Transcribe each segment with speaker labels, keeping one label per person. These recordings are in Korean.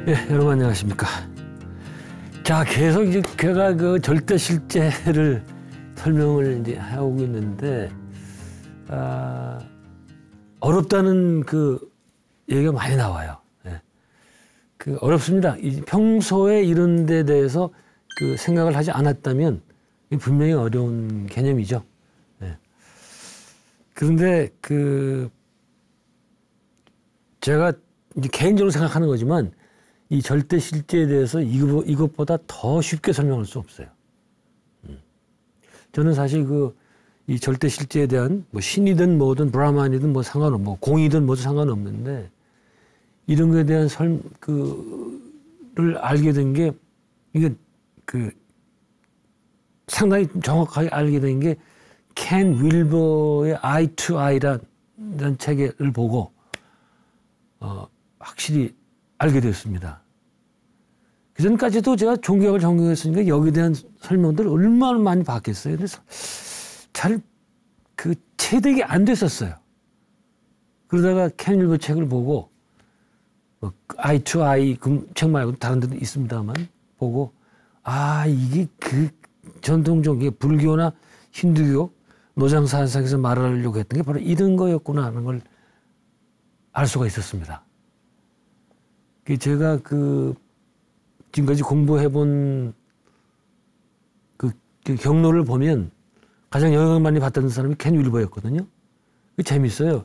Speaker 1: 예, 여러분 안녕하십니까. 자, 계속 이제 제가 그 절대 실제를 설명을 이제 하고 있는데, 어렵다는 그 얘기가 많이 나와요. 예. 그 어렵습니다. 평소에 이런 데 대해서 그 생각을 하지 않았다면 분명히 어려운 개념이죠. 예. 그런데 제가 이제 개인적으로 생각하는 거지만 이 절대 실제에 대해서 이것보다 더 쉽게 설명할 수 없어요. 저는 사실 이 절대 실제에 대한 뭐 신이든 뭐든 브라만이든 뭐 상관없고 뭐 공이든 뭐든 상관없는데 이런 거에 대한 를 알게 된 게 이게 상당히 정확하게 알게 된 게 켄 윌버의 Eye to Eye라는 책을 보고 확실히 알게 됐습니다. 그전까지도 제가 종교학을 전공했으니까 여기에 대한 설명들을 얼마나 많이 받겠어요. 그래서 잘 체득이 안 됐었어요. 그러다가 켄 윌버 책을 보고 Eye to Eye 그 책 말고 다른 데도 있습니다만 보고 이게 전통적인 불교나 힌두교 노장사상에서 말하려고 했던 게 바로 이런 거였구나 하는 걸 알 수가 있었습니다. 제가 지금까지 공부해본 경로를 보면 가장 영향을 많이 받던 사람이 켄 윌버였거든요. 재밌어요.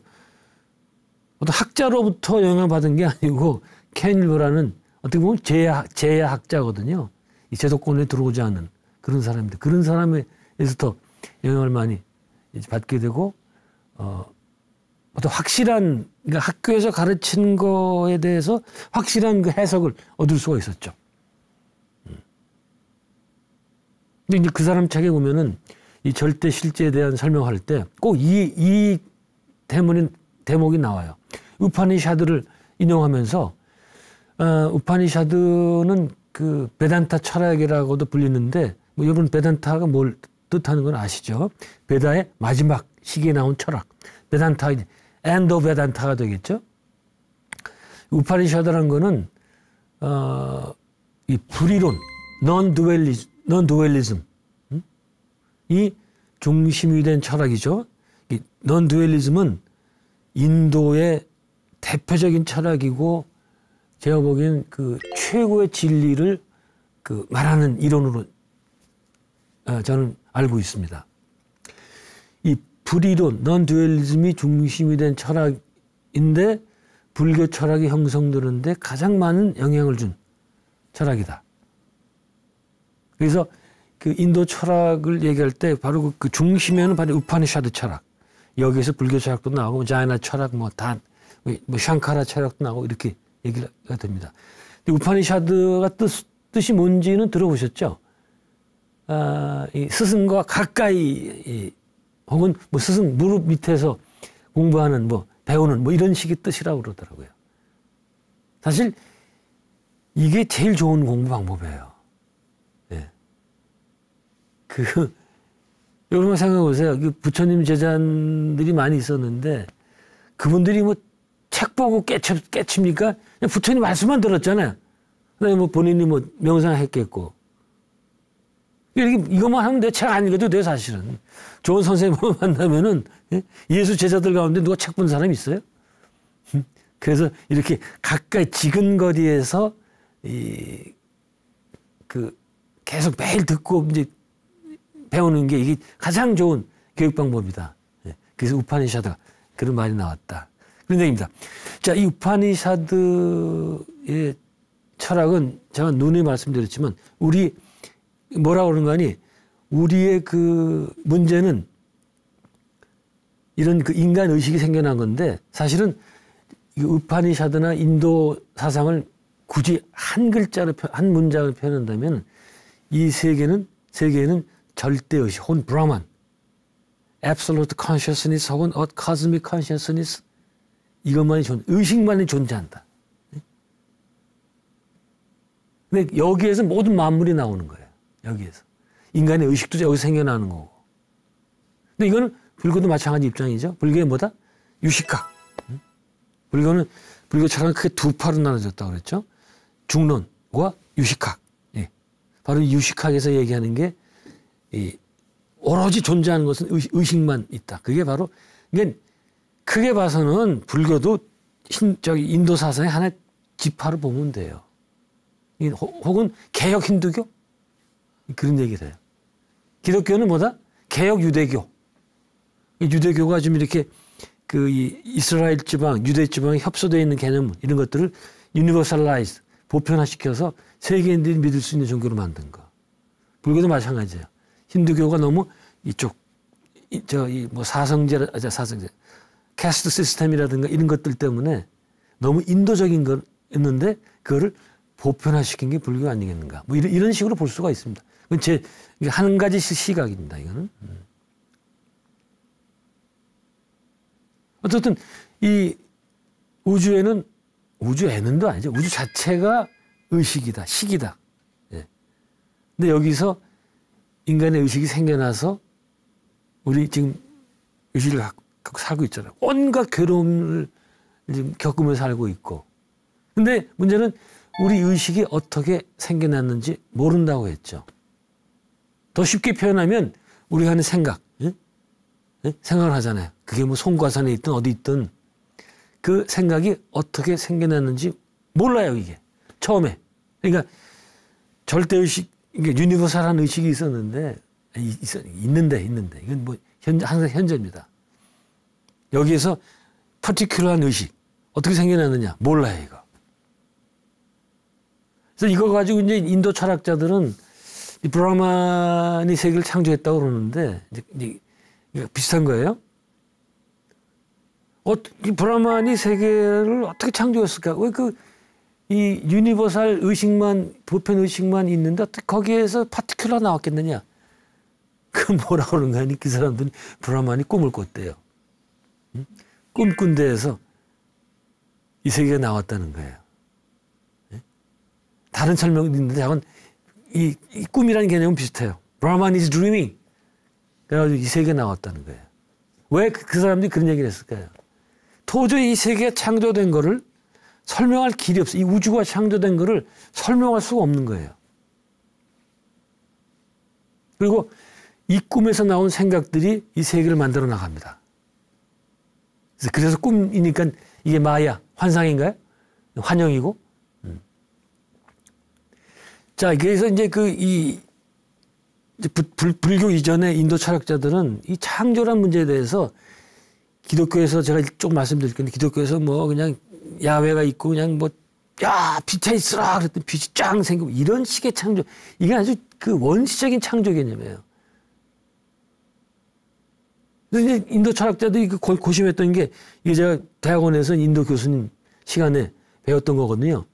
Speaker 1: 어떤 학자로부터 영향을 받은 게 아니고 켄 윌버라는 어떻게 보면 제야학자거든요. 이 제도권에 들어오지 않은 그런 사람인데 그런 사람에서부터 영향을 많이 받게 되고 어떤 확실한 그러니까 학교에서 가르친 거에 대해서 확실한 그 해석을 얻을 수가 있었죠. 근데 이제 그 사람 책에 보면은 이 절대 실제에 대한 설명할 때 꼭 이 대목이 나와요. 우파니샤드를 인용하면서 우파니샤드는 베단타 철학이라고도 불리는데 뭐 여러분 베단타가 뭘 뜻하는 건 아시죠? 베다의 마지막 시기에 나온 철학. 베단타 엔더 베단타가 되겠죠. 우파니샤드라는 거는 이 불이론, non-dualism 이 중심이 된 철학이죠. 이 non-dualism은 인도의 대표적인 철학이고 제가 보기엔 최고의 진리를 말하는 이론으로 저는 알고 있습니다. 이 불이론, non-dualism이 중심이 된 철학인데 불교 철학이 형성되는데 가장 많은 영향을 준 철학이다. 그래서 인도 철학을 얘기할 때 바로 그 중심에는 바로 우파니샤드 철학. 여기에서 불교 철학도 나오고 자이나 철학, 뭐 샹카라 철학도 나오고 이렇게 얘기가 됩니다. 근데 우파니샤드가 뜻이 뭔지는 들어보셨죠? 이 스승과 가까이 혹은 뭐 스승 무릎 밑에서 공부하는 배우는 이런 식의 뜻이라고 그러더라고요. 사실 이게 제일 좋은 공부 방법이에요. 예. 여러분 생각해 보세요. 부처님 제자들이 많이 있었는데 그분들이 책 보고 깨칩니까? 그냥 부처님 말씀만 들었잖아요. 그다음에 본인이 명상했겠고. 이것만 하면 내 책 안 읽어도 돼, 사실은. 좋은 선생님을 만나면은, 예수 제자들 가운데 누가 책 본 사람 있어요? 그래서 이렇게 가까이 지근거리에서, 계속 매일 듣고 이제 배우는 게 이게 가장 좋은 교육 방법이다. 그래서 우파니샤드가 그런 말이 나왔다. 그런 얘기입니다. 자, 이 우파니샤드의 철학은 제가 누누이 말씀드렸지만, 뭐라고 그러는 거 아니? 우리의 문제는 이런 인간 의식이 생겨난 건데 사실은 이 우파니샤드나 인도 사상을 굳이 한 문장을 표현한다면 이 세계에는 절대 의식, 혹은 브라만, absolute consciousness 혹은 cosmic consciousness 의식만이 존재한다. 근데 여기에서 모든 만물이 나오는 거예요. 여기에서. 인간의 의식도 여기서 생겨나는 거고. 근데 이거는 불교도 마찬가지 입장이죠. 불교의 뭐다? 유식학. 불교 철학은 크게 두 파로 나눠졌다고 그랬죠. 중론과 유식학. 예. 바로 유식학에서 얘기하는 게 오로지 존재하는 것은 의식만 있다. 그게 바로 이게 크게 봐서는 불교도 인도 사상의 하나의 지파로 보면 돼요. 혹은 개혁 힌두교 그런 얘기를 해요. 기독교는 뭐다? 개혁 유대교. 유대교가 좀 이렇게 그 이스라엘 지방, 유대 지방에 협소되어 있는 개념 이런 것들을 유니버설라이즈 보편화시켜서 세계인들이 믿을 수 있는 종교로 만든 거. 불교도 마찬가지예요. 힌두교가 너무 이쪽 뭐 사성제 캐스트 시스템이라든가 이런 것들 때문에 너무 인도적인 거였는데 그거를 보편화시킨 게 불교 아니겠는가. 뭐 이런 식으로 볼 수가 있습니다. 그건 제 한 가지 시각입니다. 이거는. 어쨌든 이 우주에는도 아니죠. 우주 자체가 의식이다, 식이다. 예. 근데 여기서 인간의 의식이 생겨나서 우리 지금 의식을 갖고 살고 있잖아요. 온갖 괴로움을 지금 겪으면서 살고 있고. 근데 문제는 우리 의식이 어떻게 생겨났는지 모른다고 했죠. 더 쉽게 표현하면 우리가 하는 생각, 예? 예? 생각을 하잖아요. 그게 뭐 송과산에 있든 어디 있든 그 생각이 어떻게 생겨났는지 몰라요, 이게. 처음에. 그러니까 절대의식, 유니버설한 의식이 있었는데, 있는데. 이건 뭐, 항상 현재입니다. 여기에서 퍼티큘러한 의식. 어떻게 생겨났느냐? 몰라요, 이거. 그래서 이거 가지고 이제 인도 철학자들은 이 브라만이 세계를 창조했다고 그러는데, 이제 비슷한 거예요. 이 브라만이 세계를 어떻게 창조했을까? 왜 이 유니버설 의식만, 보편 의식만 있는데 어떻게 거기에서 파티큘러 나왔겠느냐? 그 뭐라고 그러는 거 아니? 그 사람들은 브라만이 꿈을 꿨대요. 응? 꿈꾼 데에서 이 세계가 나왔다는 거예요. 네? 다른 설명도 있는데 저건 이 꿈이라는 개념은 비슷해요. 브라만 is dreaming. 그래가지고 이 세계가 나왔다는 거예요. 왜 그 사람들이 그런 얘기를 했을까요? 도저히 이 세계가 창조된 거를 설명할 길이 없어. 이 우주가 창조된 거를 설명할 수가 없는 거예요. 그리고 이 꿈에서 나온 생각들이 이 세계를 만들어 나갑니다. 그래서 꿈이니까 이게 마야, 환상인가요? 환영이고. 자, 그래서 이제 불교 이전의 인도 철학자들은 이 창조란 문제에 대해서 기독교에서 제가 좀 말씀드릴 건데 기독교에서 뭐 그냥 야훼가 있고 그냥 뭐 야 빛에 있으라 그랬더니 빛이 쫙 생기고 이런 식의 창조 이게 아주 그 원시적인 창조 개념이에요. 그래서 이제 인도 철학자들이 고심했던 게 이게 제가 대학원에서 인도 교수님 시간에 배웠던 거거든요.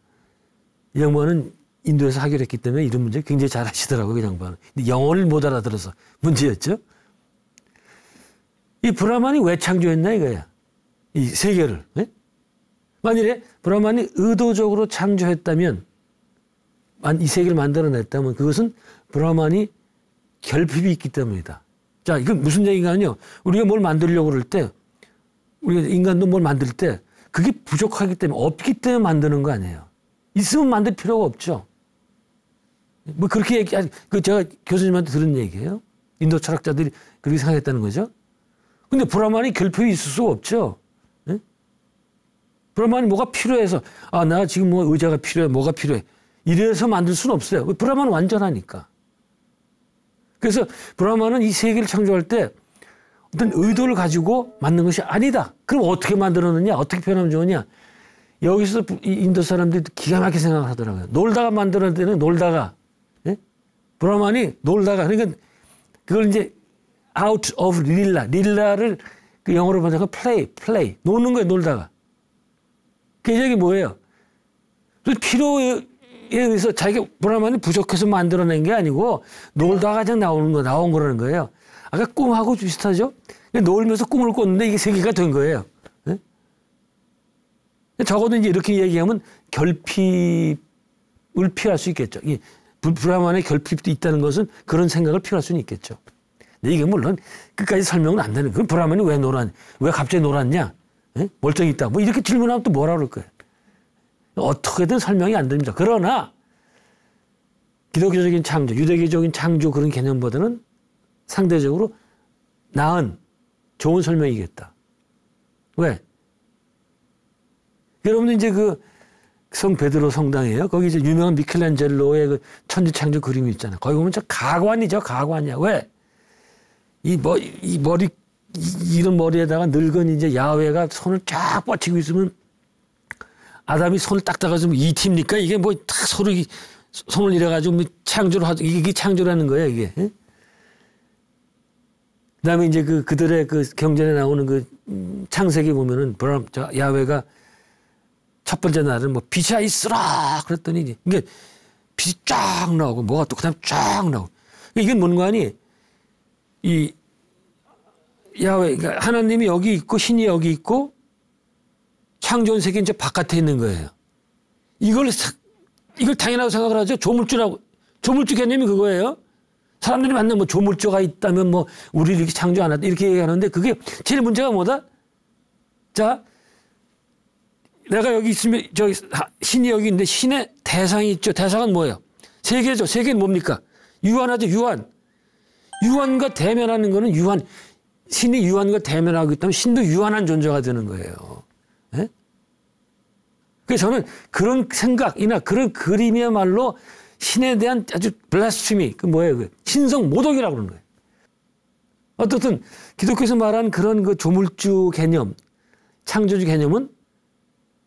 Speaker 1: 이 양반은 인도에서 학위를 했기 때문에 이런 문제 굉장히 잘 하시더라고요. 그 양반은. 근데 영어를 못 알아들어서 문제였죠. 이 브라만이 왜 창조했나 이거야. 이 세계를. 네? 만일에 브라만이 의도적으로 창조했다면 이 세계를 만들어냈다면 그것은 브라만이 결핍이 있기 때문이다. 자, 이건 무슨 얘기가요? 우리가 뭘 만들려고 그럴 때 우리가 인간도 뭘 만들 때 그게 부족하기 때문에 없기 때문에 만드는 거 아니에요. 있으면 만들 필요가 없죠. 뭐 그렇게 제가 교수님한테 들은 얘기예요. 인도 철학자들이 그렇게 생각했다는 거죠. 근데 브라만이 결핍이 있을 수가 없죠. 네? 브라만이 뭐가 필요해서 나 지금 뭐 의자가 필요해, 뭐가 필요해. 이래서 만들 수는 없어요. 브라만은 완전하니까. 그래서 브라만은 이 세계를 창조할 때 어떤 의도를 가지고 만든 것이 아니다. 그럼 어떻게 만들었느냐? 어떻게 표현하면 좋으냐? 여기서 이 인도 사람들이 기가 막히게 생각을 하더라고요. 놀다가 만들어낼 때는 놀다가. 예? 브라만이 놀다가. 그러니까 그걸 이제 out of 릴라를 그 영어로 번역하면 play. 노는 거예요, 놀다가. 그 얘기 뭐예요? 필요에 의해서 자기가 브라만이 부족해서 만들어낸 게 아니고 놀다가 그냥 나온 거라는 거예요. 아까 꿈하고 비슷하죠? 놀면서 꿈을 꿨는데 이게 세계가 된 거예요. 네? 적어도 이제 이렇게 얘기하면 결핍을 피할 수 있겠죠. 이 브라만의 결핍도 있다는 것은 그런 생각을 피할 수는 있겠죠. 근데 이게 물론 끝까지 설명은 안 되는. 그럼 브라만이 왜 갑자기 놀았냐? 네? 멀쩡히 있다. 뭐 이렇게 질문하면 또 뭐라 그럴 거예요. 어떻게든 설명이 안 됩니다. 그러나 기독교적인 창조, 유대교적인 창조 그런 개념보다는 상대적으로 나은 좋은 설명이겠다. 왜? 여러분들 이제 그 성 베드로 성당이에요. 거기 이제 유명한 미켈란젤로의 그 천지창조 그림이 있잖아요. 거기 보면 저 가관이죠. 가관이야. 왜? 이 머리 이런 머리에다가 늙은 이제 야훼가 손을 쫙 뻗치고 있으면 아담이 손을 딱 따가지고 이티입니까? 이게 뭐 딱 서로 손을 이래가지고 뭐 창조를 하죠. 이게 창조라는 거예요, 이게. 예? 그 다음에 이제 그들의 그 경전에 나오는 그 창세기 보면은 야훼가 첫 번째 날은 뭐 빛이 있으라 그랬더니 이게 빛이 쫙 나오고 뭐가 또 그다음 쫙 나오고 이게 뭔가 하니 이 야훼 그러니까 하나님이 여기 있고 신이 여기 있고 창조한 세계는 이제 바깥에 있는 거예요. 이걸 당연하고 생각을 하죠. 조물주 개념이 그거예요. 사람들이 만나면 뭐 조물주가 있다면 뭐 우리를 이렇게 창조 안 했다 이렇게 얘기하는데 그게 제일 문제가 뭐다? 자, 내가 여기 있으면 저기 신이 여기 있는데 신의 대상이 있죠. 대상은 뭐예요? 세계죠. 세계는 뭡니까? 유한하죠. 유한과 대면하는 거는 신이 유한과 대면하고 있다면 신도 유한한 존재가 되는 거예요. 네? 그래서 저는 그런 생각이나 그런 그림이야말로 신에 대한 아주 블라스피미, 그 뭐예요? 그 신성 모독이라고 그러는 거예요. 어떻든 기독교에서 말한 그런 그 조물주 개념, 창조주 개념은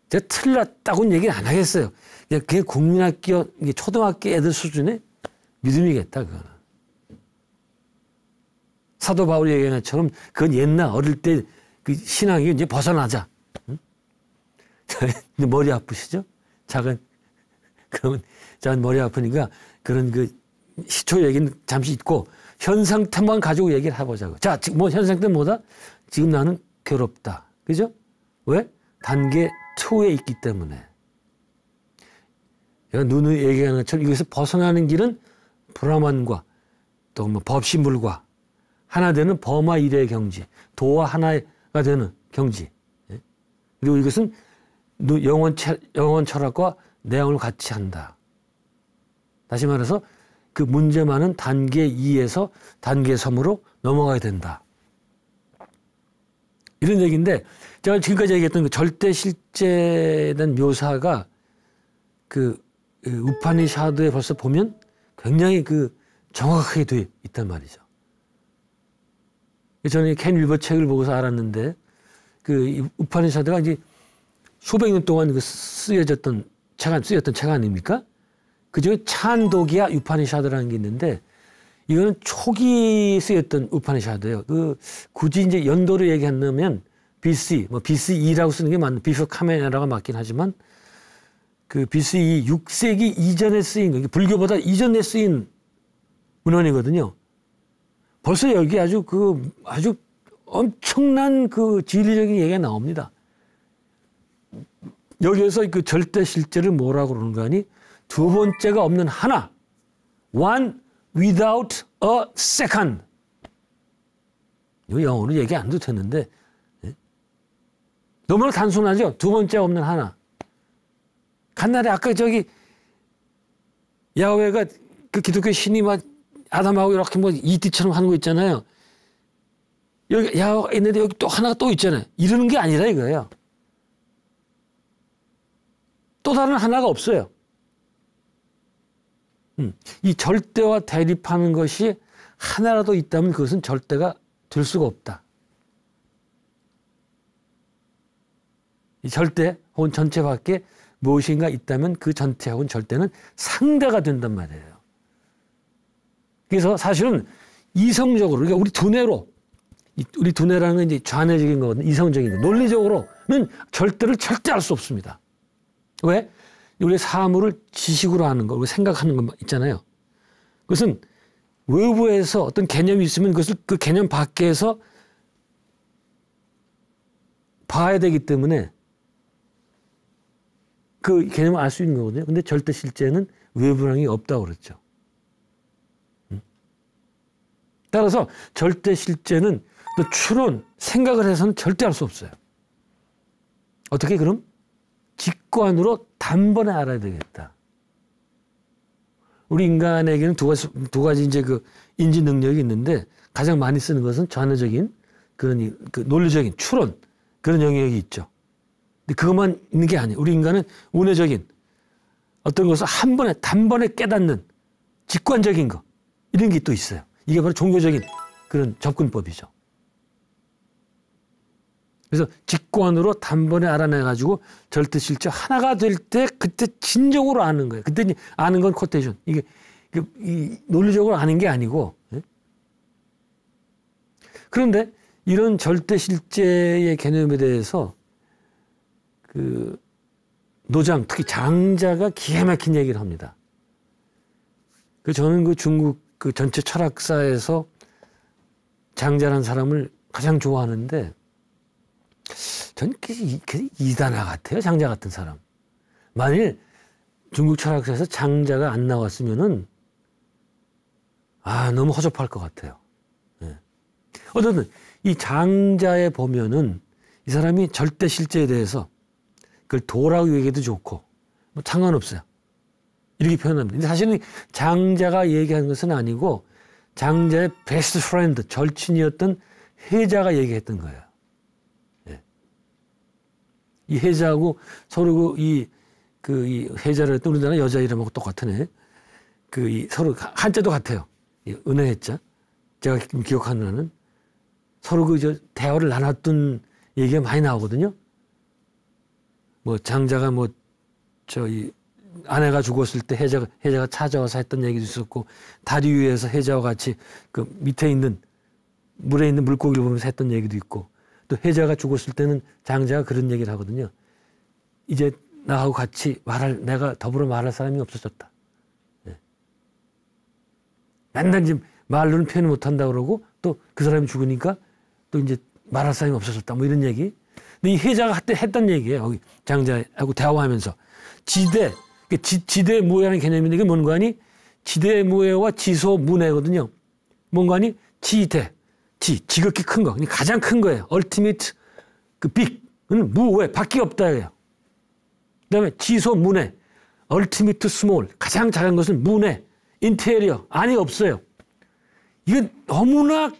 Speaker 1: 제가 틀렸다고는 얘기는 안 하겠어요. 그냥 국민학교, 초등학교 애들 수준의 믿음이겠다, 그거는. 사도 바울이 얘기한 것처럼 그건 옛날 어릴 때 그 신앙이 이제 벗어나자. 응? 머리 아프시죠? 그러면 머리 아프니까 그런 그 시초 얘기는 잠시 잊고 현 상태만 가지고 얘기를 해보자고. 자, 뭐 현 상태는 뭐다? 지금 나는 괴롭다. 그죠? 왜? 단계 2에 있기 때문에. 제가 누누이 얘기하는 것처럼 이것에서 벗어나는 길은 브라만과 또 뭐 법신불과 하나 되는 범와 일의 경지, 도와 하나가 되는 경지. 그리고 이것은 영원 철학과 내용을 같이 한다. 다시 말해서 그 문제 많은 단계 2에서 단계 3으로 넘어가야 된다. 이런 얘기인데 제가 지금까지 얘기했던 그 절대 실제에 대한 묘사가 그 우파니샤드에 벌써 보면 굉장히 그 정확하게 돼 있단 말이죠. 저는 켄 윌버 책을 보고서 알았는데 그 우파니샤드가 이제 수백 년 동안 쓰였던 책 아닙니까? 그중에 찬도기야 우파니샤드라는 게 있는데 이거는 초기 쓰였던 우파니샤드예요. 굳이 이제 연도로 얘기한다면 BC, BCE라고 쓰는 게 맞는 비포 카메라가 맞긴 하지만 그 BCE 6세기 이전에 쓰인 거, 불교보다 이전에 쓰인 문헌이거든요. 벌써 여기 아주 엄청난 그 진리적인 얘기가 나옵니다. 여기에서 그 절대 실제를 뭐라고 그러는가 하니 두 번째가 없는 하나. One without a second. 이거 영어로 얘기 안 해도 되는데 너무나 단순하죠. 두 번째 없는 하나. 간날에 아까 저기 야훼가 그 기독교 신이 막 아담하고 이렇게 뭐 이티처럼 하는 거 있잖아요. 여기 야훼가 있는데 여기 또 하나가 또 있잖아요. 이러는 게 아니라 이거예요. 또 다른 하나가 없어요. 이 절대와 대립하는 것이 하나라도 있다면 그것은 절대가 될 수가 없다. 이 절대 혹은 전체 밖에 무엇인가 있다면 그 전체 혹은 절대는 상대가 된단 말이에요. 그래서 사실은 이성적으로, 그러니까 우리 두뇌라는 건 이제 좌뇌적인 거거든요. 이성적인 거. 논리적으로는 절대를 절대 알 수 없습니다. 왜? 우리 사물을 지식으로 하는 거, 우리 생각하는 거 있잖아요. 그것은 외부에서 어떤 개념이 있으면 그것을 그 개념 밖에서 봐야 되기 때문에 그 개념을 알 수 있는 거거든요. 근데 절대 실제는 외부라는 게 없다고 그랬죠. 따라서 절대 실제는 또 추론, 생각을 해서는 절대 알 수 없어요. 어떻게 그럼? 직관으로 단번에 알아야 되겠다. 우리 인간에게는 두 가지 이제 그 인지 능력이 있는데 가장 많이 쓰는 것은 전회적인 그런 그 논리적인 추론 그런 영역이 있죠. 근데 그것만 있는 게 아니에요. 우리 인간은 운회적인 어떤 것을 단번에 깨닫는 직관적인 거 이런 게 또 있어요. 이게 바로 종교적인 그런 접근법이죠. 그래서 직관으로 단번에 알아내가지고 절대실제 하나가 될 때 그때 진정으로 아는 거예요. 그때 아는 건 코테이션. 이게 논리적으로 아는 게 아니고. 그런데 이런 절대실제의 개념에 대해서 그 노장, 특히 장자가 기가 막힌 얘기를 합니다. 저는 그 중국 그 전체 철학사에서 장자라는 사람을 가장 좋아하는데 전 이단아 같아요. 장자 같은 사람. 만일 중국 철학사에서 장자가 안 나왔으면은 너무 허접할 것 같아요. 네. 어쨌든 이 장자에 보면은 이 사람이 절대 실제에 대해서 그걸 도라고 얘기해도 좋고 뭐 상관없어요. 이렇게 표현합니다. 근데 사실은 장자가 얘기한 것은 아니고 장자의 베스트 프렌드, 절친이었던 해자가 얘기했던 거예요. 예. 이 해자하고 서로 이 해자를 했던 우리나라 여자 이름하고 똑같으네. 서로 한자도 같아요. 은혜해자. 제가 기억하는 한은 서로 대화를 나눴던 얘기가 많이 나오거든요. 뭐 장자가 아내가 죽었을 때 해자가 찾아와서 했던 얘기도 있었고, 다리 위에서 해자와 같이 그 밑에 있는 물에 있는 물고기를 보면서 했던 얘기도 있고, 또 해자가 죽었을 때는 장자가 그런 얘기를 하거든요. 이제 나하고 같이 내가 더불어 말할 사람이 없어졌다. 네. 맨날 이제 말로는 표현 못 한다 그러고, 또 그 사람이 죽으니까 또 이제 말할 사람이 없어졌다. 뭐 이런 얘기. 근데 이 해자가 했던 얘기예요. 여기 장자하고 대화하면서. 지대무해라는 개념인데 이게 뭔가 하니 지대무해와 지소문해거든요. 뭔가 하니 지극히 큰 거, 가장 큰 거예요. ultimate big은 무해, 밖에 없다예요. 그다음에 지소문해, ultimate small, 가장 작은 것은 문해, 인테리어, 안이 없어요. 이건 너무나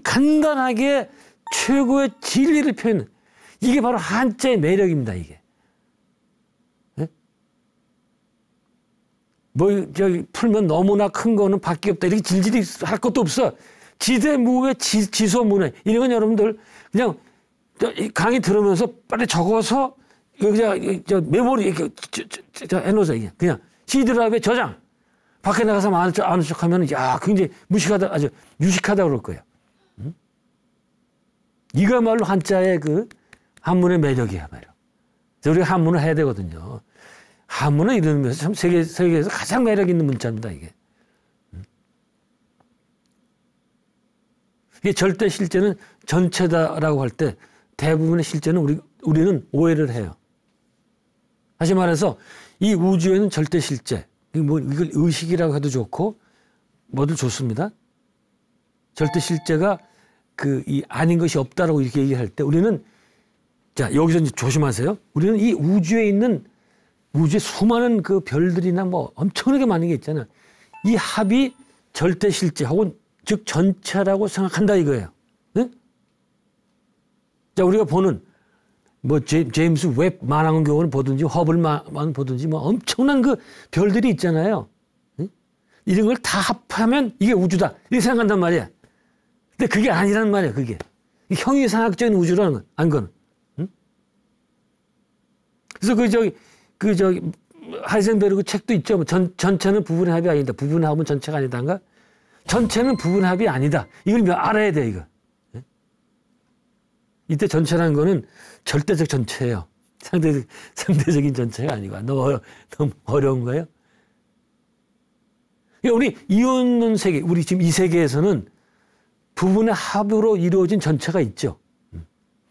Speaker 1: 간단하게 최고의 진리를 표현해. 이게 바로 한자의 매력입니다. 이게. 풀면 너무나 큰 거는 밖에 없다. 이렇게 질질이 할 것도 없어. 지대무해, 지소문해. 이런 건 여러분들 그냥 강의 들으면서 빨리 적어서 메모리 이렇게 해놓으세요. 이게. 그냥 C드라이브에 저장. 밖에 나가서 아는 척 하면, 굉장히 무식하다, 아주 유식하다 그럴 거예요. 응? 이거야말로 한자의 한문의 매력이야, 매력. 우리가 한문을 해야 되거든요. 한문을 이루면서 참 세계에서 가장 매력 있는 문자입니다, 이게. 이게 절대 실제는 전체다라고 할 때 대부분의 실제는 우리는 오해를 해요. 다시 말해서 이 우주에는 절대 실제, 이걸 의식이라고 해도 좋고 뭐도 좋습니다. 절대 실제가 아닌 것이 없다라고 이렇게 얘기할 때 우리는 여기서 이제 조심하세요. 우리는 이 우주에 수많은 별들이나 뭐 엄청나게 많은 게 있잖아요. 이 합이 절대 실제 혹은 즉 전체라고 생각한다 이거예요. 네? 우리가 보는 제임스 웹 만왕경을 보든지 허블만 보든지 엄청난 별들이 있잖아요. 네? 이런 걸 다 합하면 이게 우주다 이렇게 생각한단 말이야. 근데 그게 아니란 말이야. 그게 형이상학적인 우주라는 건 아닌 거는. 응? 그래서 하이센베르그 책도 있죠. 전체는 부분의 합이 아니다. 부분의 합은 전체가 아니다인가? 전체는 부분의 합이 아니다. 이걸 알아야 돼, 이거. 네? 이때 전체라는 거는 절대적 전체예요. 상대적인 전체가 아니고. 너무 어려운 거예요? 우리 이혼론 세계, 우리 지금 이 세계에서는 부분의 합으로 이루어진 전체가 있죠.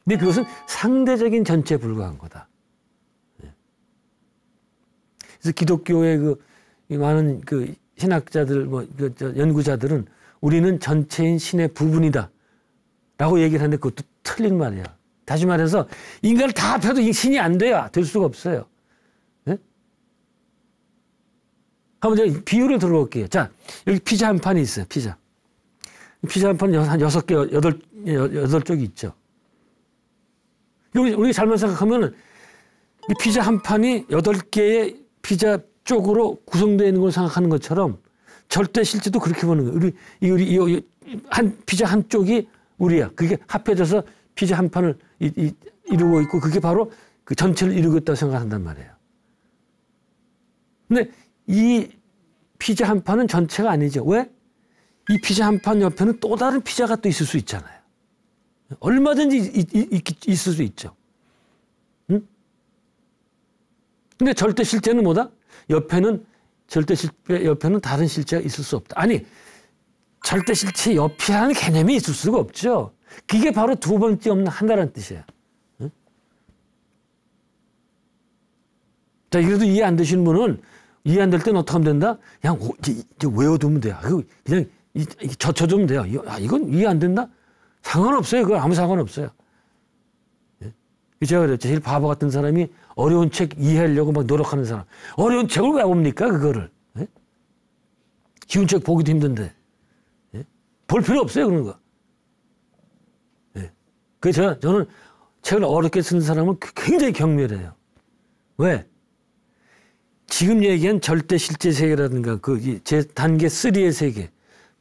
Speaker 1: 근데 그것은 상대적인 전체에 불과한 거다. 그래서 기독교의 많은 신학자들, 연구자들은 우리는 전체인 신의 부분이다. 라고 얘기를 하는데 그것도 틀린 말이야. 다시 말해서 인간을 다 합해도 신이 안 돼요. 될 수가 없어요. 네? 한번 제가 비유를 들어볼게요. 자, 여기 피자 한 판이 있어요. 피자 한 판은 한 6개, 8쪽이 있죠. 우리가 잘못 생각하면은 이 피자 한 판이 8개의 피자 쪽으로 구성되어 있는 걸 생각하는 것처럼 절대 실제도 그렇게 보는 거예요. 우리 피자 한 쪽이 우리야. 그게 합해져서 피자 한 판을 이루고 있고 그게 바로 그 전체를 이루고 있다고 생각한단 말이에요. 근데 이 피자 한 판은 전체가 아니죠. 왜? 이 피자 한 판 옆에는 또 다른 피자가 또 있을 수 있잖아요. 얼마든지 있을 수 있죠. 응? 근데 절대 실제는 뭐다? 옆에는 다른 실제가 있을 수 없다. 아니, 절대 실체 옆이라는 개념이 있을 수가 없죠. 그게 바로 두 번째 없는 하나라는 뜻이에요. 응? 자, 이래도 이해 안 되시는 분은 이해 안 될 때는 어떻게 하면 된다? 그냥 외워두면 돼요. 그냥 젖혀두면 돼요. 이건 이해 안 된다? 상관없어요. 그거 아무 상관없어요. 예? 제가 그랬죠. 제일 바보 같은 사람이 어려운 책 이해하려고 막 노력하는 사람. 어려운 책을 왜 봅니까? 그거를. 예? 쉬운 책 보기도 힘든데. 예? 볼 필요 없어요. 그런 거. 예. 그래서 저는 책을 어렵게 쓰는 사람은 굉장히 경멸해요. 왜? 지금 얘기한 절대 실제 세계라든가 제 단계 3의 세계,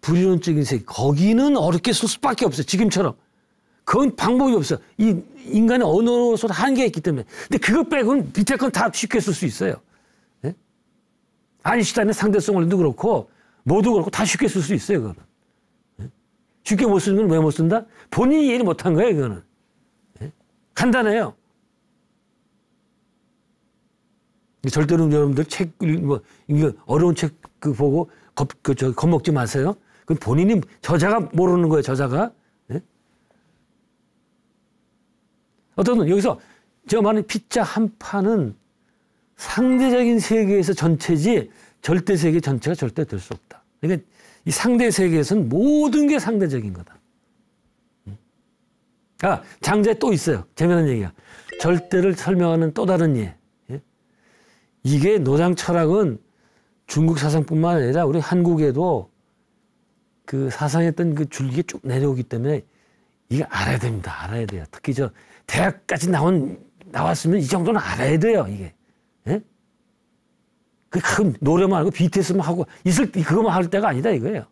Speaker 1: 불이론적인 세계, 거기는 어렵게 쓸 수밖에 없어요. 지금처럼. 그건 방법이 없어요. 이 인간의 언어로서 한계가 있기 때문에. 근데 그거 빼고는 밑에 건 다 쉽게 쓸 수 있어요. 예? 아인슈타인의 상대성 원리도 그렇고 뭐도 그렇고 다 쉽게 쓸 수 있어요. 그거는. 예? 쉽게 못 쓰는 건 왜 못 쓴다? 본인이 이해를 못한 거예요. 그거는. 예? 간단해요. 절대로 여러분들 이거 어려운 책 보고 겁먹지 마세요. 그건 본인이 저자가 모르는 거예요. 저자가. 네? 어떤 여기서 제가 말하는 피자 한 판은 상대적인 세계에서 전체지 절대 세계 전체가 절대 될 수 없다. 그러니까 이 상대 세계에서는 모든 게 상대적인 거다. 장자에 또 있어요. 재미난 얘기야. 절대를 설명하는 또 다른 예. 이게 노장 철학은 중국 사상뿐만 아니라 우리 한국에도 그 사상했던 그 줄기가 쭉 내려오기 때문에 이게 알아야 됩니다. 알아야 돼요. 특히 대학까지 나왔으면 이 정도는 알아야 돼요. 이게. 예? 그 큰 노래만 하고 BTS만 하고 그거만 할 때가 아니다 이거예요.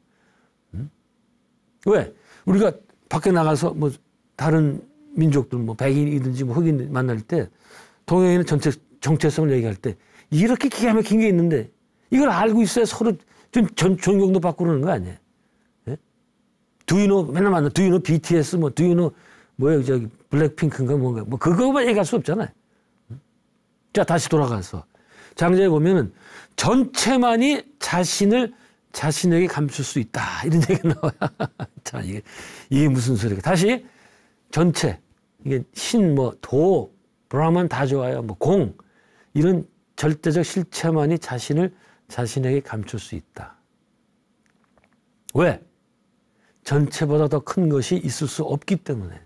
Speaker 1: 왜? 우리가 밖에 나가서 뭐 다른 민족들 뭐 백인이든지 뭐 흑인 만날 때 동양인의 정체성을 얘기할 때 이렇게 기가 막힌 게 있는데 이걸 알고 있어야 서로 좀 존경도 받고 그러는 거 아니에요? 예? Do you know, 맨날 만나, Do you know BTS, Do you know, 블랙핑크인가 뭔가, 그거만 얘기할 수 없잖아요. 자, 다시 돌아가서. 장자에 보면은 전체만이 자신에게 감출 수 있다. 이런 얘기가 나와요. 자, 이게 무슨 소리가. 다시, 전체. 이게 도, 브라만 다 좋아요. 공. 이런 절대적 실체만이 자신에게 감출 수 있다. 왜? 전체보다 더 큰 것이 있을 수 없기 때문에.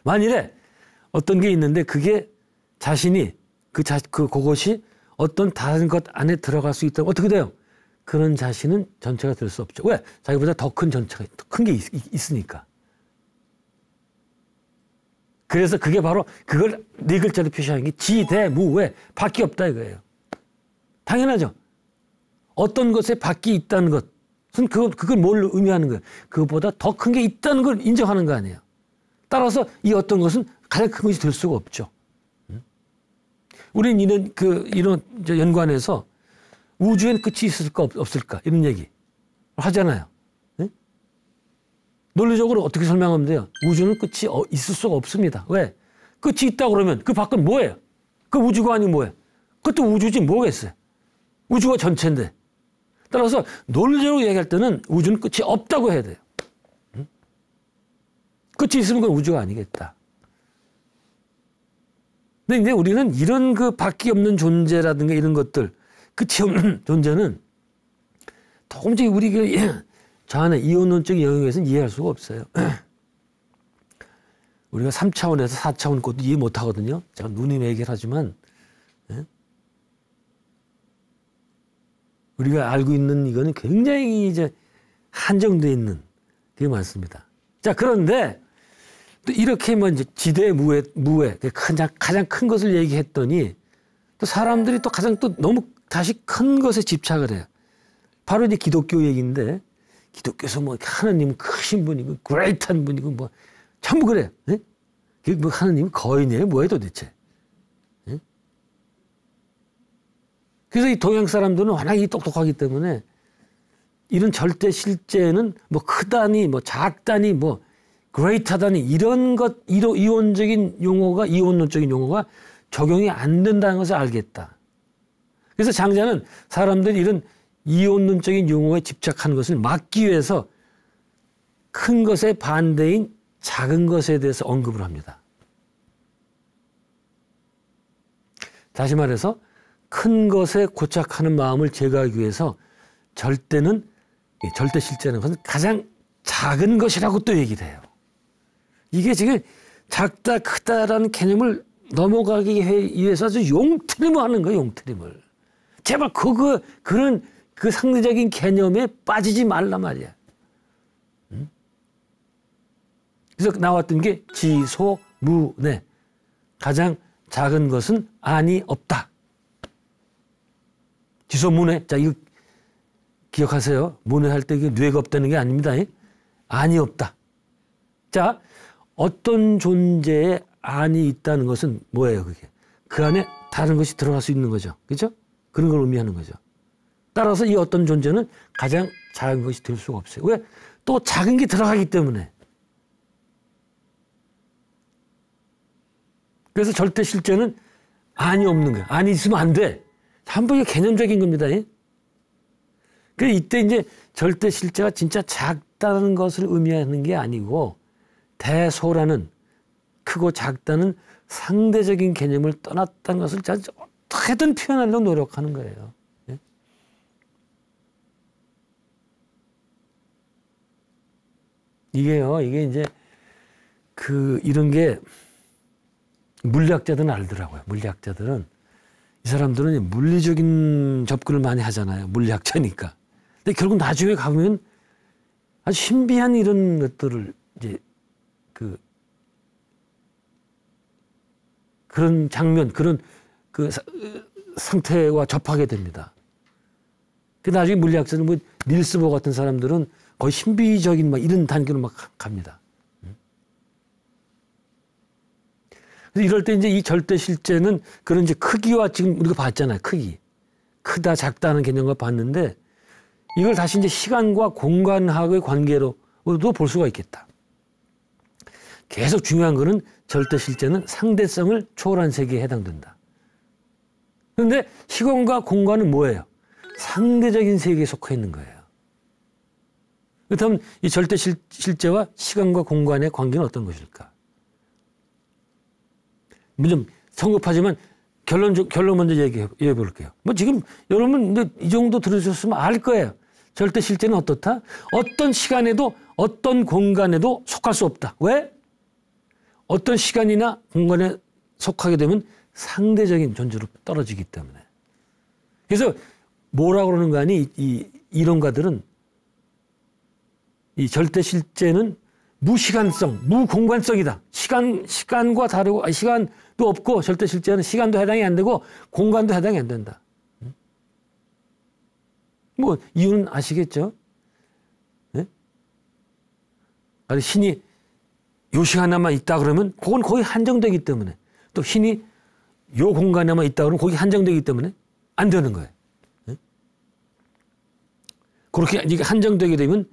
Speaker 1: 만일에 어떤 게 있는데 그게 자신이 그것이 어떤 다른 것 안에 들어갈 수 있다면 어떻게 돼요? 그런 자신은 전체가 될 수 없죠. 왜? 자기보다 더 큰 전체가 큰 게 있으니까. 그래서 그게 바로 그걸 네 글자로 표시하는 게 지대무외, 밖이 없다 이거예요. 당연하죠. 어떤 것에 밖이 있다는 것은 그걸 뭘 의미하는 거예요? 그것보다 더 큰 게 있다는 걸 인정하는 거 아니에요. 따라서 이 어떤 것은 가장 큰 것이 될 수가 없죠. 우리는 이런 연관해서 우주엔 끝이 있을까 없을까 이런 얘기 하잖아요. 논리적으로 어떻게 설명하면 돼요? 우주는 끝이 있을 수가 없습니다. 왜? 끝이 있다 그러면 그 밖은 뭐예요? 그 우주가 아니면 뭐예요? 그것도 우주지 뭐겠어요? 우주가 전체인데. 따라서 논리적으로 얘기할 때는 우주는 끝이 없다고 해야 돼요. 끝이 있으면 그건 우주가 아니겠다. 근데 이제 우리는 이런 그 밖이 없는 존재라든가 이런 것들, 끝이 없는 존재는 도무지 우리 저 안에 이원론적인 영역에서는 이해할 수가 없어요. 우리가 3차원에서 4차원 것도 이해 못 하거든요. 제가 누님의 얘기를 하지만, 예? 우리가 알고 있는 이거는 굉장히 이제 한정되어 있는 게 많습니다. 자, 그런데 또 이렇게 뭐 이제 지대 무해, 가장 큰 것을 얘기했더니 또 사람들이 또 가장 또 너무 다시 큰 것에 집착을 해요. 바로 이제 기독교 얘기인데, 기독교에서 뭐 하나님은 크신 분이고, 그레이트한 분이고, 뭐, 전부 그래요. 예? 뭐 하나님은 거인이에요? 뭐예요 도대체? 예? 그래서 이 동양 사람들은 워낙 똑똑하기 때문에 이런 절대 실제는 뭐 크다니, 뭐 작다니, 뭐 그레이트하다니 이런 것, 이원론적인 용어가 적용이 안 된다는 것을 알겠다. 그래서 장자는 사람들이 이런 이원론적인 용어에 집착하는 것을 막기 위해서 큰 것의 반대인 작은 것에 대해서 언급을 합니다. 다시 말해서 큰 것에 고착하는 마음을 제거하기 위해서 절대 실제는 것은 가장 작은 것이라고 또 얘기를 해요. 이게 지금 작다 크다라는 개념을 넘어가기 위해서 아주 용트림을 하는 거예요. 용트림을. 제발 그런 그 상대적인 개념에 빠지지 말란 말이야. 그래서 나왔던 게 지소무네. 가장 작은 것은 안이 없다. 지소무네. 자, 이거 기억하세요. 문해할 때 뇌가 없다는 게 아닙니다. 안이 없다. 자, 어떤 존재에 안이 있다는 것은 뭐예요, 그게? 그 안에 다른 것이 들어갈 수 있는 거죠. 그렇죠? 그런 걸 의미하는 거죠. 따라서 이 어떤 존재는 가장 작은 것이 될 수가 없어요. 왜? 또 작은 게 들어가기 때문에. 그래서 절대 실제는 안이 없는 거야. 안이 있으면 안 돼. 한번 이게 개념적인 겁니다. 그래서 이때 이제 절대 실제가 진짜 작다는 것을 의미하는 게 아니고 대소라는 크고 작다는 상대적인 개념을 떠났다는 것을 어떻게든 표현하려고 노력하는 거예요. 이게 이제 이런 게 물리학자들은 알더라고요. 물리학자들은 이 사람들은 물리적인 접근을 많이 하잖아요. 물리학자니까. 근데 결국 나중에 가보면 아주 신비한 이런 것들을 이제 그런 장면, 그런 상태와 접하게 됩니다. 그 나중에 물리학자는 뭐 닐스 보어 같은 사람들은 거의 신비적인 막 이런 단계로 막 갑니다. 그래서 이럴 때 이제 이 절대 실제는 그런 이제 크기와 지금 우리가 봤잖아요. 크기. 크다, 작다는 개념을 봤는데 이걸 다시 이제 시간과 공간학의 관계로도 볼 수가 있겠다. 계속 중요한 거는 절대 실제는 상대성을 초월한 세계에 해당된다. 그런데 시간과 공간은 뭐예요? 상대적인 세계에 속해 있는 거예요. 그렇다면 이 절대 실제와 시간과 공간의 관계는 어떤 것일까? 좀 성급하지만 결론 먼저 얘기해 볼게요. 뭐 지금 여러분 이 정도 들으셨으면 알 거예요. 절대 실제는 어떻다? 어떤 시간에도 어떤 공간에도 속할 수 없다. 왜? 어떤 시간이나 공간에 속하게 되면 상대적인 존재로 떨어지기 때문에. 그래서 뭐라고 그러는 거 아니? 이 이론가들은 이 절대 실제는 무시간성, 무공간성이다. 시간과 다르고, 시간도 없고, 절대 실제는 시간도 해당이 안 되고, 공간도 해당이 안 된다. 뭐, 이유는 아시겠죠? 네? 아니, 신이 요 시간에만 있다 그러면, 그건 거의 한정되기 때문에, 또 신이 요 공간에만 있다 그러면, 거기 한정되기 때문에 안 되는 거예요. 네? 그렇게 이게 한정되게 되면,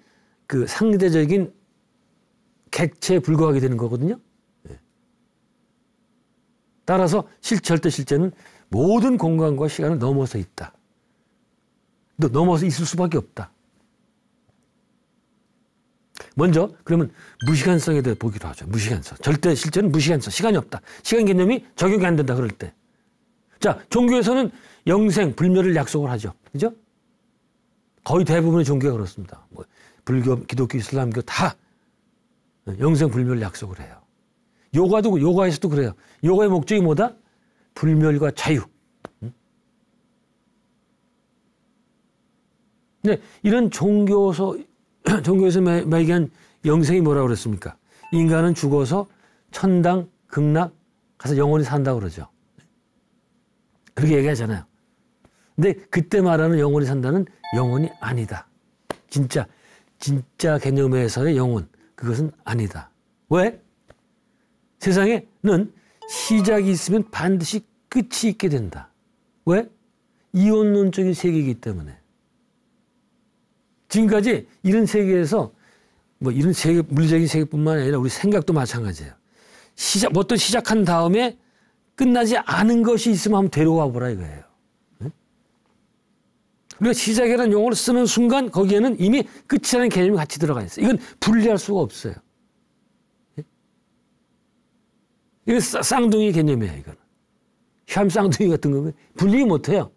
Speaker 1: 그 상대적인 객체에 불과하게 되는 거거든요. 네. 따라서 절대 실제는 모든 공간과 시간을 넘어서 있다. 넘어서 있을 수밖에 없다. 먼저 그러면 무시간성에 대해 보기로 하죠. 무시간성. 절대 실제는 무시간성. 시간이 없다. 시간 개념이 적용이 안 된다 그럴 때. 자, 종교에서는 영생, 불멸을 약속을 하죠. 그죠? 거의 대부분의 종교가 그렇습니다. 뭐 불교, 기독교, 이슬람교 다 영생 불멸 약속을 해요. 요가에서도 그래요. 요가의 목적이 뭐다? 불멸과 자유. 근데 이런 종교에서 말기한 영생이 뭐라고 그랬습니까? 인간은 죽어서 천당, 극락 가서 영원히 산다고 그러죠. 그렇게 얘기하잖아요. 근데 그때 말하는 영원히 산다는 영원이 아니다. 진짜 개념에서의 영혼, 그것은 아니다. 왜? 세상에는 시작이 있으면 반드시 끝이 있게 된다. 왜? 이원론적인 세계이기 때문에. 지금까지 이런 세계에서 이런 세계, 물리적인 세계뿐만 아니라 우리 생각도 마찬가지예요. 어떤 시작한 다음에 끝나지 않은 것이 있으면 한번 데려와 보라 이거예요. 우리가 시작이라는 용어를 쓰는 순간 거기에는 이미 끝이라는 개념이 같이 들어가 있어요. 이건 분리할 수가 없어요. 이건 쌍둥이 개념이에요, 이거는. 샴 쌍둥이 같은 거면 분리 못 해요.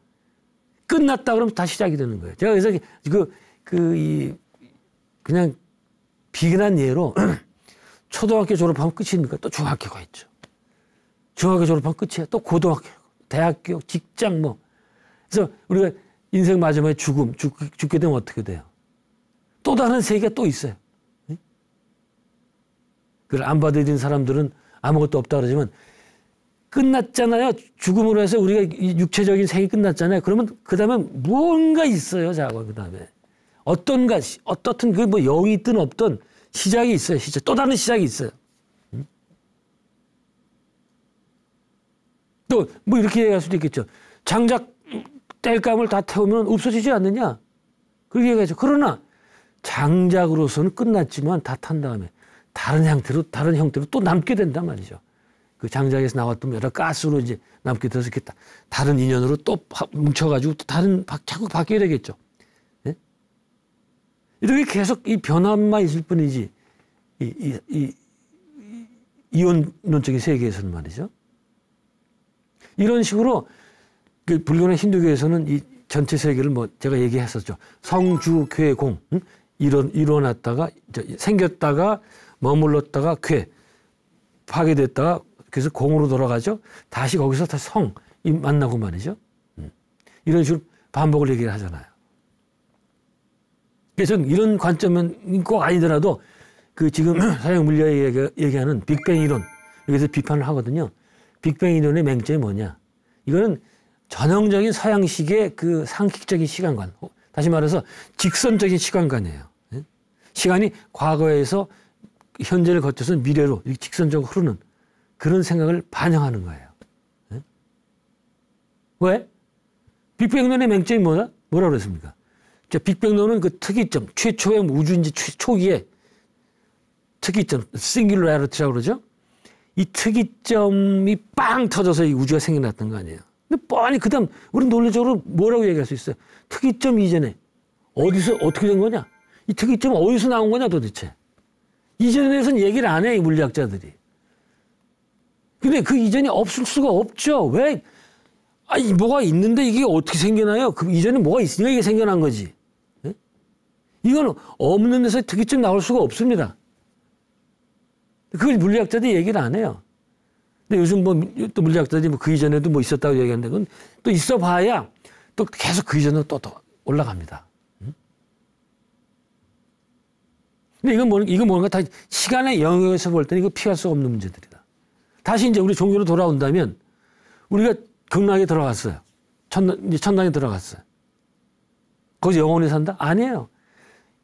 Speaker 1: 끝났다 그러면 다 시작이 되는 거예요. 제가 그래서 그냥 비근한 예로 초등학교 졸업하면 끝입니까? 또 중학교가 있죠. 중학교 졸업하면 끝이에요. 또 고등학교, 대학교, 직장 뭐. 그래서 우리가 인생 마지막에 죽게 되면 어떻게 돼요? 또 다른 세계가 또 있어요. 그걸 안 받아들인 사람들은 아무것도 없다 그러지만 끝났잖아요. 죽음으로 해서 우리가 육체적인 생이 끝났잖아요. 그러면 그 다음에 무언가 있어요. 자고 그 다음에 어떤 그 뭐 영이 있든 없든 시작이 있어요. 또 다른 시작이 있어요. 또 뭐 이렇게 얘기할 수도 있겠죠. 장작 땔감을 다 태우면 없어지지 않느냐? 그렇게 얘기하죠. 그러나 장작으로서는 끝났지만 다 탄 다음에 다른 형태로 또 남게 된단 말이죠. 그 장작에서 나왔던 여러 가스로 이제 남게 돼서 이렇게 다른 인연으로 또 뭉쳐가지고 또 자꾸 바뀌어야 되겠죠. 네? 이렇게 계속 이 변화만 있을 뿐이지 이원론적인 세계에서는 말이죠. 이런 식으로 그 불교나 힌두교에서는 이 전체 세계를 제가 얘기했었죠. 성주, 괴, 공. 일어났다가 생겼다가 머물렀다가 괴, 파괴됐다가 그래서 공으로 돌아가죠. 다시 거기서 다시 성이 만나고 말이죠. 이런 식으로 반복을 얘기를 하잖아요. 그래서 이런 관점은 꼭 아니더라도 그 지금 서양 물리학이 얘기하는 빅뱅 이론 여기서 비판을 하거든요. 빅뱅 이론의 맹점이 뭐냐? 이거는 전형적인 서양식의 그 상식적인 시간관, 다시 말해서 직선적인 시간관이에요. 시간이 과거에서 현재를 거쳐서 미래로 직선적으로 흐르는 그런 생각을 반영하는 거예요. 왜? 빅뱅론의 맹점이 뭐라고 그랬습니까? 빅뱅론은 그 특이점, 최초의 우주인지 초기에 특이점, 싱귤라리티라고 그러죠? 이 특이점이 빵 터져서 이 우주가 생겨났던 거 아니에요. 근데 뻔히 그 다음 우리 논리적으로 뭐라고 얘기할 수 있어요? 특이점 이전에 어디서 어떻게 된 거냐? 이 특이점은 어디서 나온 거냐 도대체? 이전에 대해서는 얘기를 안 해, 이 물리학자들이. 근데 그 이전이 없을 수가 없죠. 왜? 뭐가 있는데 이게 어떻게 생겨나요? 그 이전에 뭐가 있으니까 이게 생겨난 거지. 네? 이거는 없는 데서 특이점 나올 수가 없습니다. 그걸 물리학자들이 얘기를 안 해요. 근데 요즘 또 물리학자들이 그 이전에도 있었다고 얘기하는데 그건 또 있어 봐야 또 계속 그 이전으로 또 올라갑니다. 근데 이건 뭔가 다 시간의 영역에서 볼 때는 이거 피할 수 없는 문제들이다. 다시 이제 우리 종교로 돌아온다면 우리가 극락에 들어갔어요. 이제 천당에 들어갔어요. 거기서 영원히 산다? 아니에요.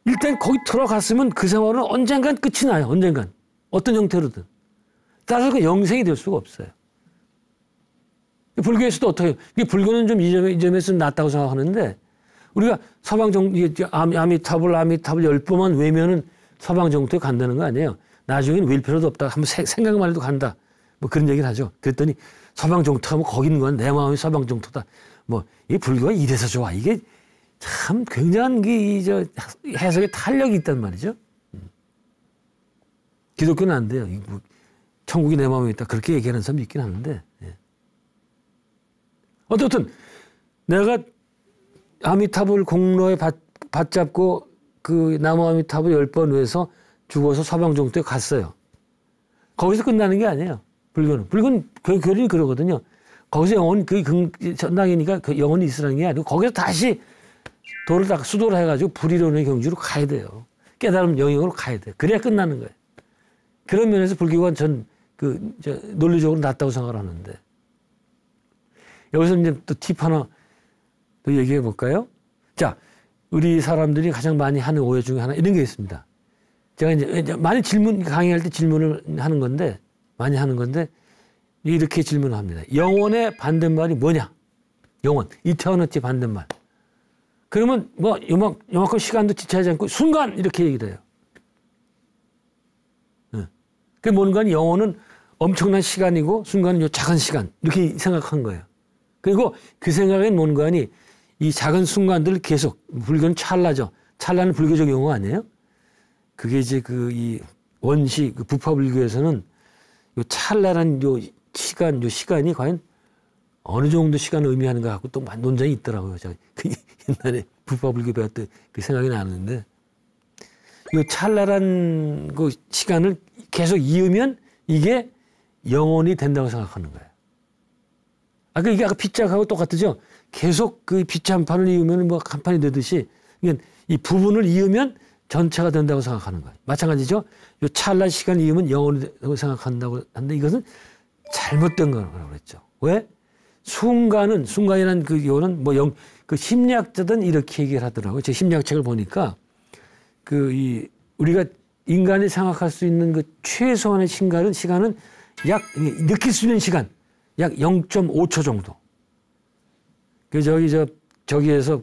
Speaker 1: 일단 거기 들어갔으면 그 생활은 언젠간 끝이 나요. 언젠간. 어떤 형태로든. 따라서 그 영생이 될 수가 없어요. 불교에서도 어떻게 해요? 불교는 좀 이 점에서 좀 낫다고 생각하는데 우리가 서방 아미타불 10번만 외면은 서방 정토에 간다는 거 아니에요. 나중에는 윌 필요도 없다. 한번 생각만 해도 간다. 그런 얘기를 하죠. 그랬더니 서방 정토 하면 거기 있는 건 내 마음이 서방 정토다. 이 불교가 이래서 좋아. 이게 참 굉장한 해석에 탄력이 있단 말이죠. 기독교는 안 돼요. 천국이 내 마음에 있다. 그렇게 얘기하는 사람이 있긴 하는데. 예. 어떻든 내가 아미타불 공로에 받잡고 그 나무 아미타불 10번 위해서 죽어서 서방 정토에 갔어요. 거기서 끝나는 게 아니에요. 불교는 교리는 그러거든요. 거기서 영혼, 전당이니까 그 영혼이 있으라는 게 아니고 거기서 다시 도를 딱 수도를 해가지고 불이론의 경지로 가야 돼요. 깨달음 영역으로 가야 돼요. 그래야 끝나는 거예요. 그런 면에서 불교가 논리적으로 낫다고 생각을 하는데. 여기서 이제 또 팁 하나 또 얘기해 볼까요? 자, 우리 사람들이 가장 많이 하는 오해 중에 하나 이런 게 있습니다. 제가 이제 많이 강의할 때 질문을 하는 건데, 많이 하는 건데, 이렇게 질문을 합니다. 영혼의 반대말이 뭐냐? 영혼, 이터니티 반대말. 그러면 뭐 요만큼 시간도 지체하지 않고 순간 이렇게 얘기를 해요. 그 뭔가 영혼은 엄청난 시간이고 순간은 요 작은 시간 이렇게 생각한 거예요. 그리고 그 생각엔 뭔가니 이 작은 순간들을 계속 불교는 찰나죠. 찰나는 불교적 용어 아니에요? 그게 이제 이 원시 부파 불교에서는 요 찰나란 요 시간이 과연 어느 정도 시간을 의미하는가 하고 또 논쟁이 있더라고요. 제가 옛날에 부파 불교 배웠던 그 생각이 나는데 요 찰나란 그 시간을 계속 이으면 이게 영혼이 된다고 생각하는 거예요. 이게 아까 빗자하고 똑같죠? 계속 그 빗자 한 판을 이으면 뭐 한 판이 되듯이 이 부분을 이으면 전체가 된다고 생각하는 거예요. 마찬가지죠? 요 찰나 시간 이으면 영혼이 된다고 생각한다고 하는데 이것은 잘못된 거라고 그랬죠. 왜? 순간이라는 그 요는 그 심리학자들은 이렇게 얘기를 하더라고요. 제 심리학책을 보니까 우리가 인간이 생각할 수 있는 그 최소한의 시간은 느낄 수 있는 시간 약 0.5초 정도. 저기에서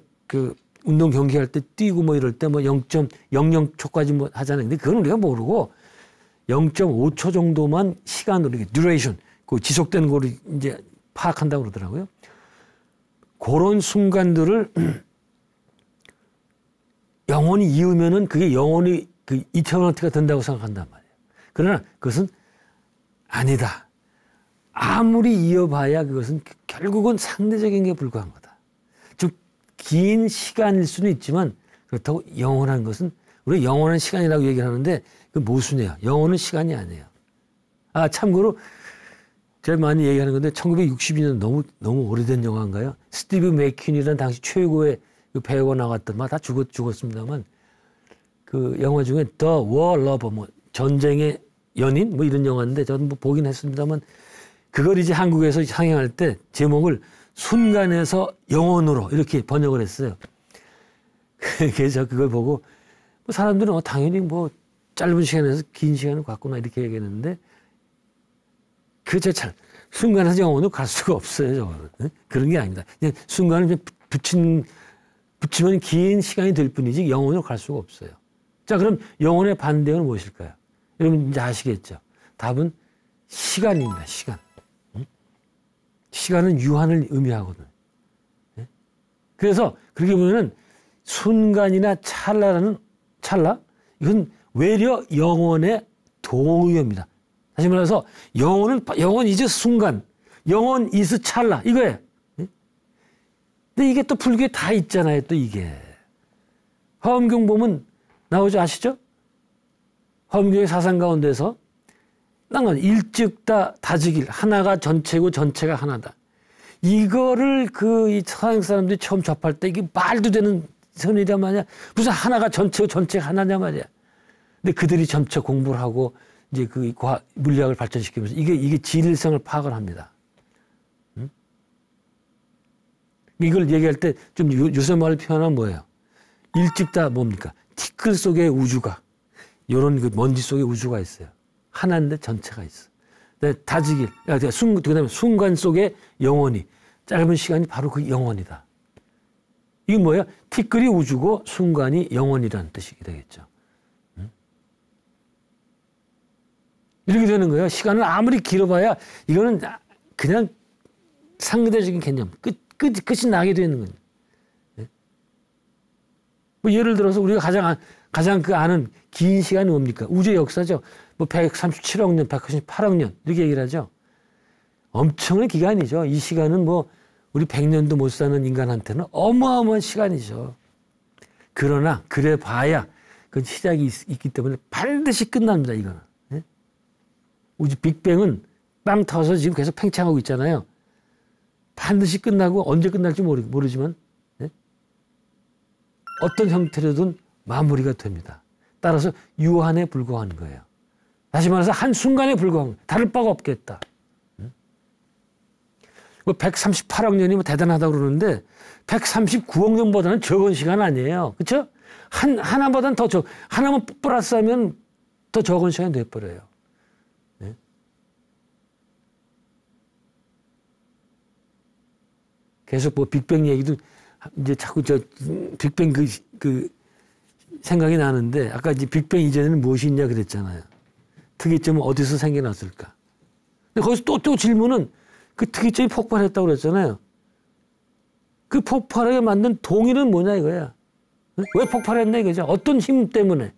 Speaker 1: 운동 경기할 때 뛰고 뭐 이럴 때 0.00초까지 뭐 하잖아요. 근데 그건 우리가 모르고 0.5초 정도만 시간으로 이렇게 듀레이션, 지속되는 거를 이제 파악한다고 그러더라고요. 그런 순간들을 영혼이 이으면은 그게 영혼이 이터널티가 된다고 생각한단 말이에요. 그러나 그것은 아니다. 아무리 이어봐야 그것은 결국은 상대적인 게 불과한 거다. 즉 긴 시간일 수는 있지만 그렇다고 영원한 것은 우리 영원한 시간이라고 얘기를 하는데 그 모순이에요. 영원은 시간이 아니에요. 참고로 제가 많이 얘기하는 건데 1962년 너무 오래된 영화인가요? 스티브 맥퀸이라는 당시 최고의 그 배우가 나왔던 다 죽었습니다만 그 영화 중에 The War Lover 전쟁의 연인 이런 영화인데 저는 보긴 했습니다만 그걸 이제 한국에서 상영할 때 제목을 순간에서 영혼으로 이렇게 번역을 했어요. 그래서 그걸 보고 사람들은 당연히 짧은 시간에서 긴 시간을 갖구나 이렇게 얘기했는데 순간에서 영혼으로 갈 수가 없어요. 저거는. 그런 게 아닙니다. 그냥 순간을 붙이면 긴 시간이 될 뿐이지 영혼으로 갈 수가 없어요. 자, 그럼 영혼의 반대는 무엇일까요? 여러분 이제 아시겠죠? 답은 시간입니다. 시간. 시간은 유한을 의미하거든. 그래서 그렇게 보면은 순간이나 찰나 이건 외려 영혼의 동의어입니다. 다시 말해서 영혼 이즈 순간, 영혼 이즈 찰나 이거예요. 근데 이게 또 불교에 다 있잖아요. 또 이게 화엄경 보면 나오죠. 아시죠? 화엄경의 사상 가운데서 일즉다 다지길 하나가 전체고 전체가 하나다. 이거를 이 서양 사람들이 처음 접할 때 이게 말도 되는 선이란 말이야. 무슨 하나가 전체고 전체가 하나냐 말이야. 근데 그들이 점차 공부를 하고 이제 물리학을 발전시키면서 이게 진일성을 파악을 합니다. 이걸 얘기할 때 좀 요새 말을 표현하면 뭐예요? 일찍다 뭡니까? 티끌 속에 우주가 이런 먼지 속에 우주가 있어요. 하나인데 전체가 있어. 다지길, 그다음에 순간 속에 영혼이 짧은 시간이 바로 그 영혼이다. 이게 뭐예요? 티끌이 우주고 순간이 영혼이라는 뜻이 되겠죠. 이렇게 되는 거예요. 시간을 아무리 길어봐야 이거는 그냥 상대적인 개념, 끝이 나게 되는 거예요. 예를 들어서 우리가 가장 아는 긴 시간이 뭡니까? 우주의 역사죠. 137억 년, 198억 년 이렇게 얘기를 하죠. 엄청난 기간이죠. 이 시간은 우리 100년도 못 사는 인간한테는 어마어마한 시간이죠. 그러나 그래 봐야 그 시작이 있기 때문에 반드시 끝납니다. 이거는. 우리 빅뱅은 빵 터서 지금 계속 팽창하고 있잖아요. 반드시 끝나고 언제 끝날지 모르지만 네? 어떤 형태로든 마무리가 됩니다. 따라서 유한에 불과한 거예요. 다시 말해서 한순간에 불과한 거예요. 다를 바가 없겠다. 138억 년이 뭐 대단하다고 그러는데 139억 년보다는 적은 시간 아니에요. 그렇죠? 하나보다는 더 하나만 플러스하면 더 적은 시간이 돼버려요. 네? 계속 뭐 빅뱅 얘기도 이제 자꾸 빅뱅 그 생각이 나는데 아까 이제 빅뱅 이전에는 무엇이 있냐 그랬잖아요. 특이점은 어디서 생겨났을까? 근데 거기서 또 질문은 그 특이점이 폭발했다고 그랬잖아요. 그 폭발하게 만든 동의는 뭐냐 이거야. 왜 폭발했나 이거죠. 어떤 힘 때문에.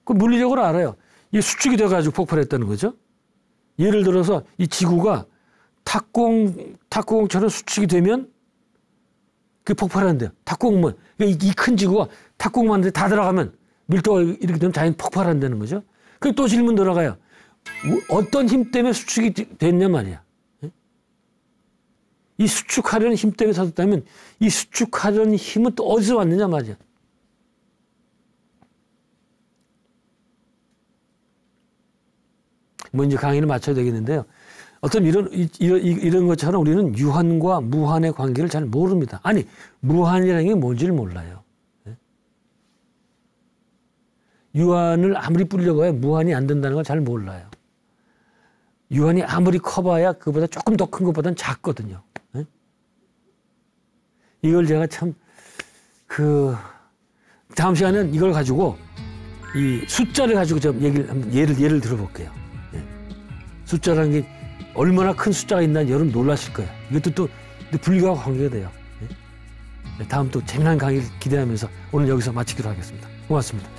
Speaker 1: 그 물리적으로 알아요. 이게 수축이 돼가지고 폭발했다는 거죠. 예를 들어서 이 지구가 탁구공처럼 수축이 되면 그게 폭발한대요. 탁구공만. 그러니까 이 큰 지구가 탁구공 만드는데 다 들어가면 밀도가 이렇게 되면 자연 폭발한다는 거죠. 그럼 또 질문 들어가요. 어떤 힘 때문에 수축이 됐냐 말이야. 이 수축하려는 힘 때문에 사졌다면 이 수축하려는 힘은 또 어디서 왔느냐 말이야. 뭐 이제 강의를 마쳐야 되겠는데요. 어떤 이런 것처럼 우리는 유한과 무한의 관계를 잘 모릅니다. 아니, 무한이라는 게 뭔지를 몰라요. 유한을 아무리 뿌리려고 해도 무한이 안 된다는 걸 잘 몰라요. 유한이 아무리 커봐야 그보다 조금 더 큰 것보다는 작거든요. 이걸 제가 참, 다음 시간에는 이걸 가지고, 이 숫자를 가지고 좀 예를 들어볼게요. 숫자라는 게 얼마나 큰 숫자가 있나 여러분 놀라실 거예요. 이것도 또 불교와 관계가 돼요. 다음 또 재미난 강의를 기대하면서 오늘 여기서 마치기로 하겠습니다. 고맙습니다.